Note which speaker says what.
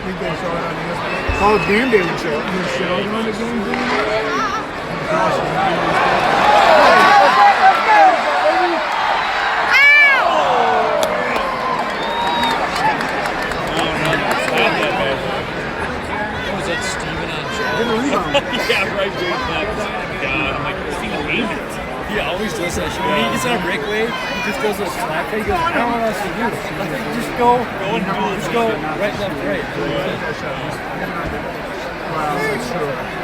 Speaker 1: think they show it on ESPN?
Speaker 2: College game day would show it.
Speaker 1: You show it on the games anymore? Gosh,
Speaker 3: Yeah, right, dude. God, I'm like, Steven aimed it. He always does that shit. When he gets on a breakaway, he just does those slap. He goes, I don't know what else to do. Just go right, left, right.
Speaker 1: wow, that's true.